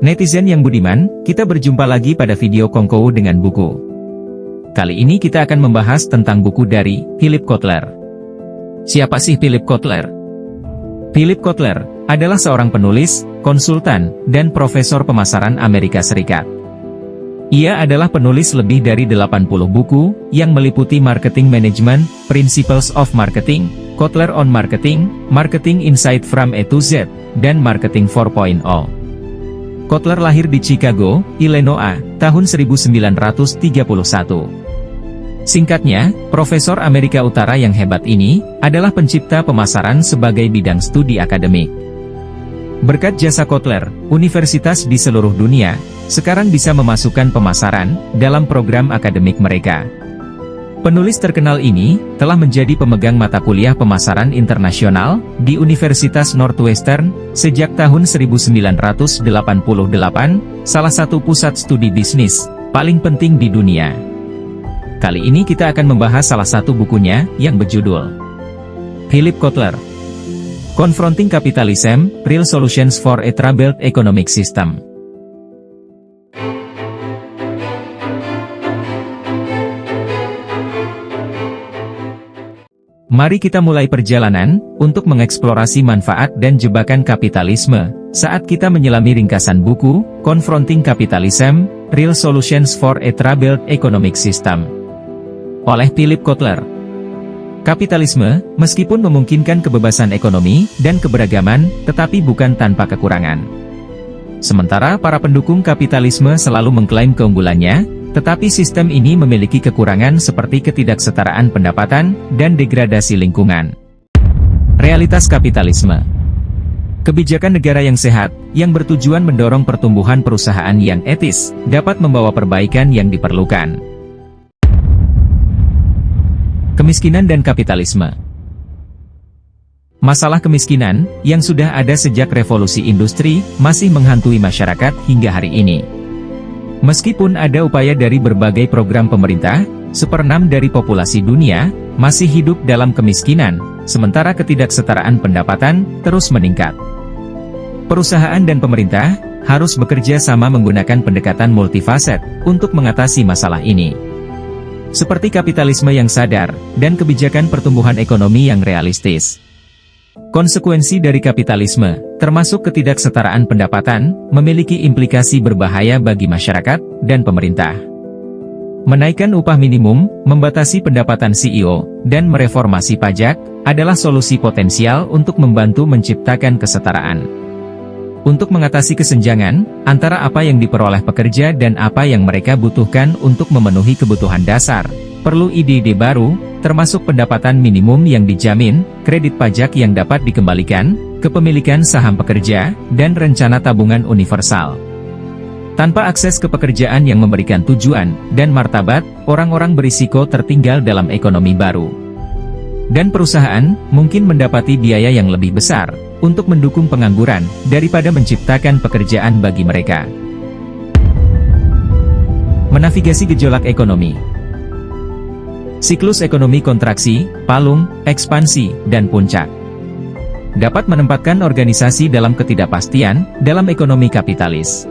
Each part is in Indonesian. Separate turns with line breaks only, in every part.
Netizen yang budiman, kita berjumpa lagi pada video Kongkow dengan buku. Kali ini kita akan membahas tentang buku dari Philip Kotler. Siapa sih Philip Kotler? Philip Kotler adalah seorang penulis, konsultan, dan profesor pemasaran Amerika Serikat. Ia adalah penulis lebih dari 80 buku, yang meliputi Marketing Management, Principles of Marketing, Kotler on Marketing, Marketing Insight from A to Z, dan Marketing 4.0. Kotler lahir di Chicago, Illinois, tahun 1931. Singkatnya, Profesor Amerika Utara yang hebat ini, adalah pencipta pemasaran sebagai bidang studi akademik. Berkat jasa Kotler, universitas di seluruh dunia, sekarang bisa memasukkan pemasaran, dalam program akademik mereka. Penulis terkenal ini, telah menjadi pemegang mata kuliah pemasaran internasional, di Universitas Northwestern, sejak tahun 1988, salah satu pusat studi bisnis, paling penting di dunia. Kali ini kita akan membahas salah satu bukunya, yang berjudul Philip Kotler, Confronting Capitalism, Real Solutions for a Troubled Economic System. Mari kita mulai perjalanan, untuk mengeksplorasi manfaat dan jebakan kapitalisme, saat kita menyelami ringkasan buku, Confronting Capitalism, Real Solutions for a Troubled Economic System, oleh Philip Kotler. Kapitalisme, meskipun memungkinkan kebebasan ekonomi, dan keberagaman, tetapi bukan tanpa kekurangan. Sementara para pendukung kapitalisme selalu mengklaim keunggulannya, tetapi sistem ini memiliki kekurangan seperti ketidaksetaraan pendapatan, dan degradasi lingkungan. Realitas kapitalisme. Kebijakan negara yang sehat, yang bertujuan mendorong pertumbuhan perusahaan yang etis, dapat membawa perbaikan yang diperlukan. Kemiskinan dan kapitalisme. Masalah kemiskinan, yang sudah ada sejak revolusi industri, masih menghantui masyarakat hingga hari ini. Meskipun ada upaya dari berbagai program pemerintah, 1/6 dari populasi dunia, masih hidup dalam kemiskinan, sementara ketidaksetaraan pendapatan, terus meningkat. Perusahaan dan pemerintah, harus bekerja sama menggunakan pendekatan multifaset, untuk mengatasi masalah ini. Seperti kapitalisme yang sadar, dan kebijakan pertumbuhan ekonomi yang realistis. Konsekuensi dari kapitalisme, termasuk ketidaksetaraan pendapatan, memiliki implikasi berbahaya bagi masyarakat, dan pemerintah. Menaikkan upah minimum, membatasi pendapatan CEO, dan mereformasi pajak, adalah solusi potensial untuk membantu menciptakan kesetaraan. Untuk mengatasi kesenjangan, antara apa yang diperoleh pekerja dan apa yang mereka butuhkan untuk memenuhi kebutuhan dasar, perlu ide-ide baru, termasuk pendapatan minimum yang dijamin, kredit pajak yang dapat dikembalikan, kepemilikan saham pekerja, dan rencana tabungan universal. Tanpa akses ke pekerjaan yang memberikan tujuan dan martabat, orang-orang berisiko tertinggal dalam ekonomi baru. Dan perusahaan mungkin mendapati biaya yang lebih besar untuk mendukung pengangguran daripada menciptakan pekerjaan bagi mereka. Menavigasi gejolak ekonomi. Siklus ekonomi kontraksi, palung, ekspansi, dan puncak dapat menempatkan organisasi dalam ketidakpastian dalam ekonomi kapitalis.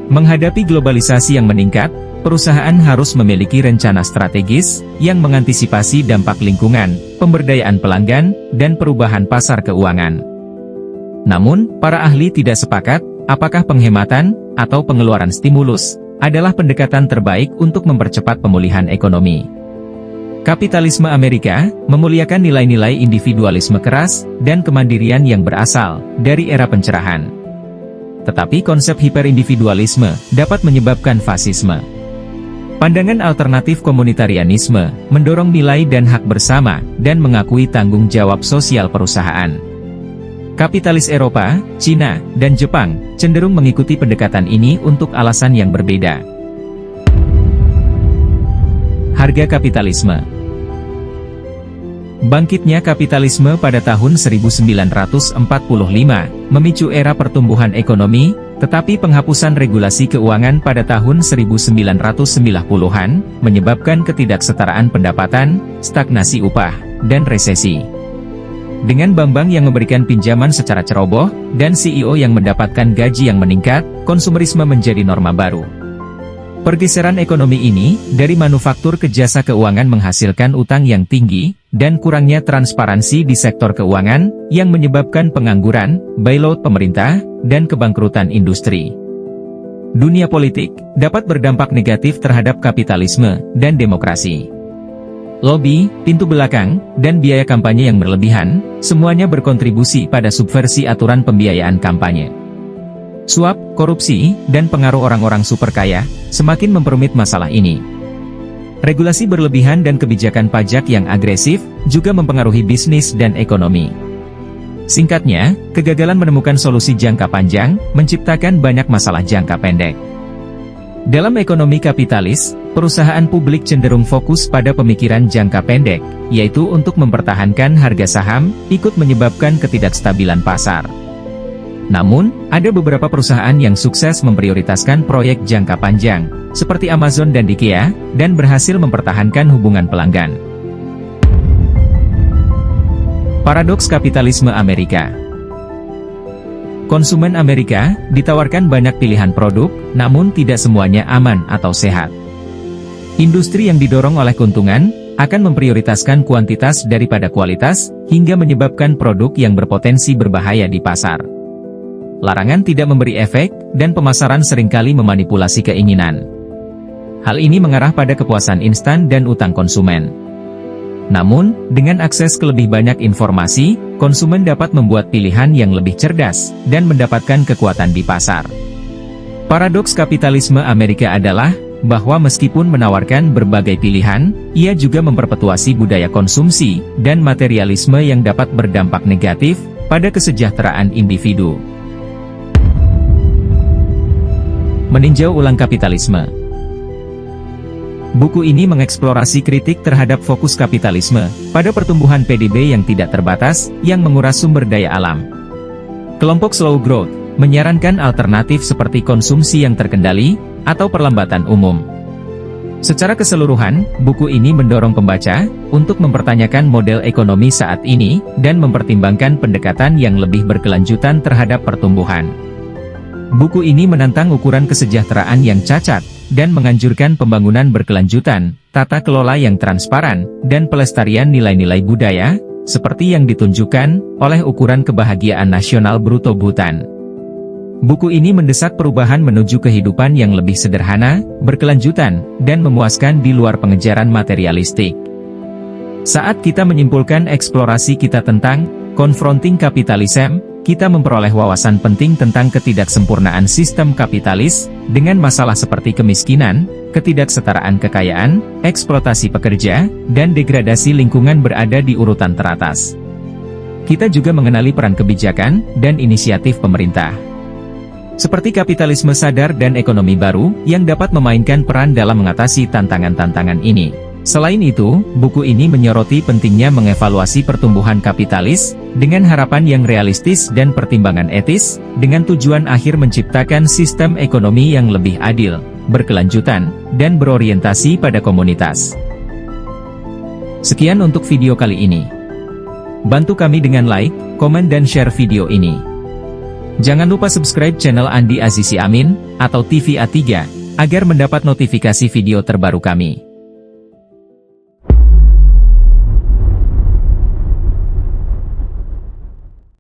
Menghadapi globalisasi yang meningkat, perusahaan harus memiliki rencana strategis yang mengantisipasi dampak lingkungan, pemberdayaan pelanggan, dan perubahan pasar keuangan. Namun, para ahli tidak sepakat apakah penghematan atau pengeluaran stimulus adalah pendekatan terbaik untuk mempercepat pemulihan ekonomi. Kapitalisme Amerika memuliakan nilai-nilai individualisme keras dan kemandirian yang berasal dari era pencerahan. Tetapi konsep hiperindividualisme dapat menyebabkan fasisme. Pandangan alternatif komunitarianisme mendorong nilai dan hak bersama dan mengakui tanggung jawab sosial perusahaan. Kapitalis Eropa, Cina, dan Jepang cenderung mengikuti pendekatan ini untuk alasan yang berbeda. Harga kapitalisme. Bangkitnya kapitalisme pada tahun 1945, memicu era pertumbuhan ekonomi, tetapi penghapusan regulasi keuangan pada tahun 1990-an, menyebabkan ketidaksetaraan pendapatan, stagnasi upah, dan resesi. Dengan Bambang yang memberikan pinjaman secara ceroboh, dan CEO yang mendapatkan gaji yang meningkat, konsumerisme menjadi norma baru. Pergeseran ekonomi ini, dari manufaktur ke jasa keuangan menghasilkan utang yang tinggi, dan kurangnya transparansi di sektor keuangan, yang menyebabkan pengangguran, bailout pemerintah, dan kebangkrutan industri. Dunia politik, dapat berdampak negatif terhadap kapitalisme, dan demokrasi. Lobby, pintu belakang, dan biaya kampanye yang berlebihan, semuanya berkontribusi pada subversi aturan pembiayaan kampanye. Suap, korupsi, dan pengaruh orang-orang super kaya, semakin memperumit masalah ini. Regulasi berlebihan dan kebijakan pajak yang agresif, juga mempengaruhi bisnis dan ekonomi. Singkatnya, kegagalan menemukan solusi jangka panjang, menciptakan banyak masalah jangka pendek. Dalam ekonomi kapitalis, perusahaan publik cenderung fokus pada pemikiran jangka pendek, yaitu untuk mempertahankan harga saham, ikut menyebabkan ketidakstabilan pasar. Namun, ada beberapa perusahaan yang sukses memprioritaskan proyek jangka panjang, seperti Amazon dan IKEA, dan berhasil mempertahankan hubungan pelanggan. Paradoks kapitalisme Amerika. Konsumen Amerika ditawarkan banyak pilihan produk, namun tidak semuanya aman atau sehat. Industri yang didorong oleh keuntungan akan memprioritaskan kuantitas daripada kualitas, hingga menyebabkan produk yang berpotensi berbahaya di pasar. Larangan tidak memberi efek, dan pemasaran seringkali memanipulasi keinginan. Hal ini mengarah pada kepuasan instan dan utang konsumen. Namun, dengan akses ke lebih banyak informasi, konsumen dapat membuat pilihan yang lebih cerdas, dan mendapatkan kekuatan di pasar. Paradoks kapitalisme Amerika adalah, bahwa meskipun menawarkan berbagai pilihan, ia juga memperpetuasi budaya konsumsi, dan materialisme yang dapat berdampak negatif, pada kesejahteraan individu. Meninjau ulang kapitalisme. Buku ini mengeksplorasi kritik terhadap fokus kapitalisme, pada pertumbuhan PDB yang tidak terbatas, yang menguras sumber daya alam. Kelompok slow growth, menyarankan alternatif seperti konsumsi yang terkendali, atau perlambatan umum. Secara keseluruhan, buku ini mendorong pembaca, untuk mempertanyakan model ekonomi saat ini, dan mempertimbangkan pendekatan yang lebih berkelanjutan terhadap pertumbuhan. Buku ini menantang ukuran kesejahteraan yang cacat, dan menganjurkan pembangunan berkelanjutan, tata kelola yang transparan, dan pelestarian nilai-nilai budaya, seperti yang ditunjukkan oleh ukuran kebahagiaan nasional bruto Bhutan. Buku ini mendesak perubahan menuju kehidupan yang lebih sederhana, berkelanjutan, dan memuaskan di luar pengejaran materialistik. Saat kita menyimpulkan eksplorasi kita tentang Confronting Capitalism, kita memperoleh wawasan penting tentang ketidaksempurnaan sistem kapitalis, dengan masalah seperti kemiskinan, ketidaksetaraan kekayaan, eksploitasi pekerja, dan degradasi lingkungan berada di urutan teratas. Kita juga mengenali peran kebijakan, dan inisiatif pemerintah. Seperti kapitalisme sadar dan ekonomi baru, yang dapat memainkan peran dalam mengatasi tantangan-tantangan ini. Selain itu, buku ini menyoroti pentingnya mengevaluasi pertumbuhan kapitalis, dengan harapan yang realistis dan pertimbangan etis, dengan tujuan akhir menciptakan sistem ekonomi yang lebih adil, berkelanjutan, dan berorientasi pada komunitas. Sekian untuk video kali ini. Bantu kami dengan like, komen dan share video ini. Jangan lupa subscribe channel Andi Azizi Amin, atau TV A3, agar mendapat notifikasi video terbaru kami.